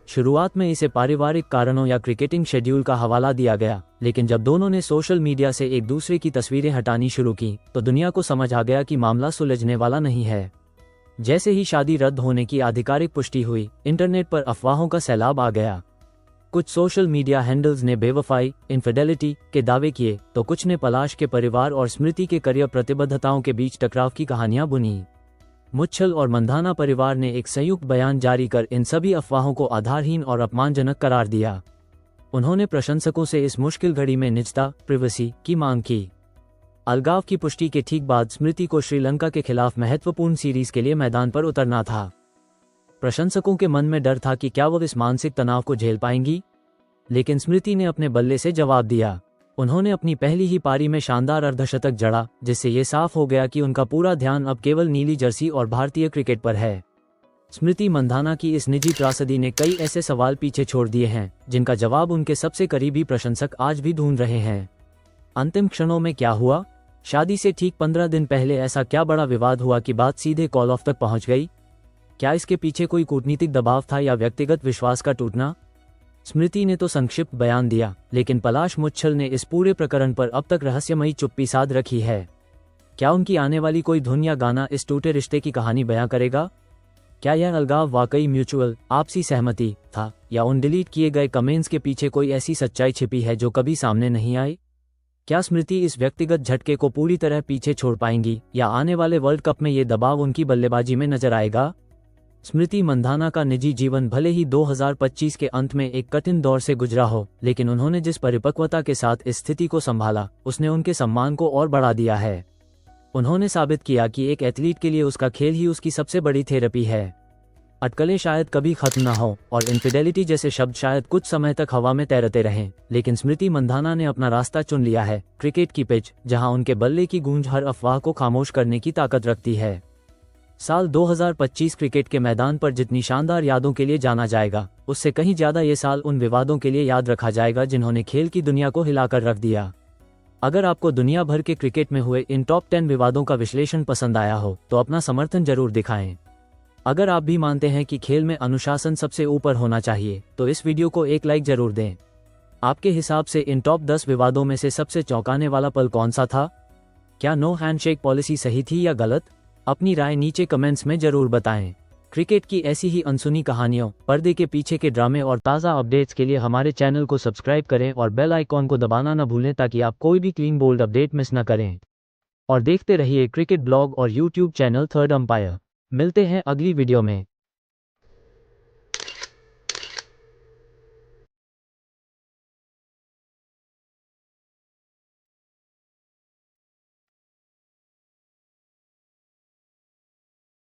शुरुआत में इसे पारिवारिक कारणों या क्रिकेटिंग शेड्यूल का हवाला दिया गया, लेकिन जब दोनों ने सोशल मीडिया से एक दूसरे की तस्वीरें हटानी शुरू की, तो दुनिया को समझ आ गया कि मामला सुलझने वाला नहीं है। जैसे ही शादी रद्द होने की आधिकारिक पुष्टि हुई, इंटरनेट पर अफवाहों का सैलाब आ गया। कुछ सोशल मीडिया हैंडल्स ने बेवफाई, इनफिडेलिटी के दावे किए, तो कुछ ने पलाश के परिवार और स्मृति के करियर प्रतिबद्धताओं के बीच टकराव की कहानियां बुनी। मुच्छल और मंधाना परिवार ने एक संयुक्त बयान जारी कर इन सभी अफवाहों को आधारहीन और अपमानजनक करार दिया। उन्होंने प्रशंसकों से इस मुश्किल घड़ी में निजता, प्रिवेसी की मांग की। अलगाव की पुष्टि के ठीक बाद स्मृति को श्रीलंका के खिलाफ महत्वपूर्ण सीरीज के लिए मैदान पर उतरना था। प्रशंसकों के मन में डर था कि क्या वो इस मानसिक तनाव को झेल पाएंगी, लेकिन स्मृति ने अपने बल्ले से जवाब दिया। उन्होंने अपनी पहली ही पारी में शानदार अर्धशतक जड़ा, जिससे ये साफ हो गया कि उनका पूरा ध्यान अब केवल नीली जर्सी और भारतीय क्रिकेट पर है। स्मृति मंधाना की इस निजी त्रासदी ने कई ऐसे सवाल पीछे छोड़ दिए हैं, जिनका जवाब उनके सबसे करीबी प्रशंसक आज भी ढूंढ रहे हैं। अंतिम क्षणों में क्या हुआ? शादी से ठीक 15 दिन पहले ऐसा क्या बड़ा विवाद हुआ कि बात सीधे कॉल ऑफ तक पहुंच गई? क्या इसके पीछे कोई कूटनीतिक दबाव था या व्यक्तिगत विश्वास का टूटना? स्मृति ने तो संक्षिप्त बयान दिया, लेकिन पलाश मुच्छल ने इस पूरे प्रकरण पर अब तक रहस्यमयी चुप्पी साध रखी है। क्या उनकी आने वाली कोई धुन या गाना इस टूटे रिश्ते की कहानी बयां करेगा? क्या यह अलगाव वाकई म्यूचुअल आपसी सहमति था, या उन डिलीट किए गए कमेंट्स के पीछे कोई ऐसी सच्चाई छिपी है जो कभी सामने नहीं आई? क्या स्मृति इस व्यक्तिगत झटके को पूरी तरह पीछे छोड़ पाएंगी, या आने वाले वर्ल्ड कप में ये दबाव उनकी बल्लेबाजी में नजर आएगा? स्मृति मंधाना का निजी जीवन भले ही 2025 के अंत में एक कठिन दौर से गुजरा हो, लेकिन उन्होंने जिस परिपक्वता के साथ इस स्थिति को संभाला, उसने उनके सम्मान को और बढ़ा दिया है। उन्होंने साबित किया कि एक एथलीट के लिए उसका खेल ही उसकी सबसे बड़ी थेरेपी है। अटकलें शायद कभी खत्म न हो और इनफिडेलिटी जैसे शब्द शायद कुछ समय तक हवा में तैरते रहें, लेकिन स्मृति मंधाना ने अपना रास्ता चुन लिया है, क्रिकेट की पिच, जहां उनके बल्ले की गूंज हर अफवाह को खामोश करने की ताकत रखती है। साल 2025 क्रिकेट के मैदान पर जितनी शानदार यादों के लिए जाना जाएगा, उससे कहीं ज्यादा ये साल उन विवादों के लिए याद रखा जाएगा जिन्होंने खेल की दुनिया को हिलाकर रख दिया। अगर आपको दुनिया भर के क्रिकेट में हुए इन टॉप 10 विवादों का विश्लेषण पसंद आया हो, तो अपना समर्थन जरूर दिखाएं। अगर आप भी मानते हैं कि खेल में अनुशासन सबसे ऊपर होना चाहिए, तो इस वीडियो को एक लाइक जरूर दें। आपके हिसाब से इन टॉप 10 विवादों में से सबसे चौंकाने वाला पल कौन सा था? क्या नो हैंडशेक पॉलिसी सही थी या गलत? अपनी राय नीचे कमेंट्स में जरूर बताएं। क्रिकेट की ऐसी ही अनसुनी कहानियों, पर्दे के पीछे के ड्रामे और ताज़ा अपडेट्स के लिए हमारे चैनल को सब्सक्राइब करें और बेल आइकॉन को दबाना न भूलें ताकि आप कोई भी क्लीन बोल्ड अपडेट मिस न करें। और देखते रहिए क्रिकेट ब्लॉग और यूट्यूब चैनल थर्ड अंपायर। मिलते हैं अगली वीडियो में।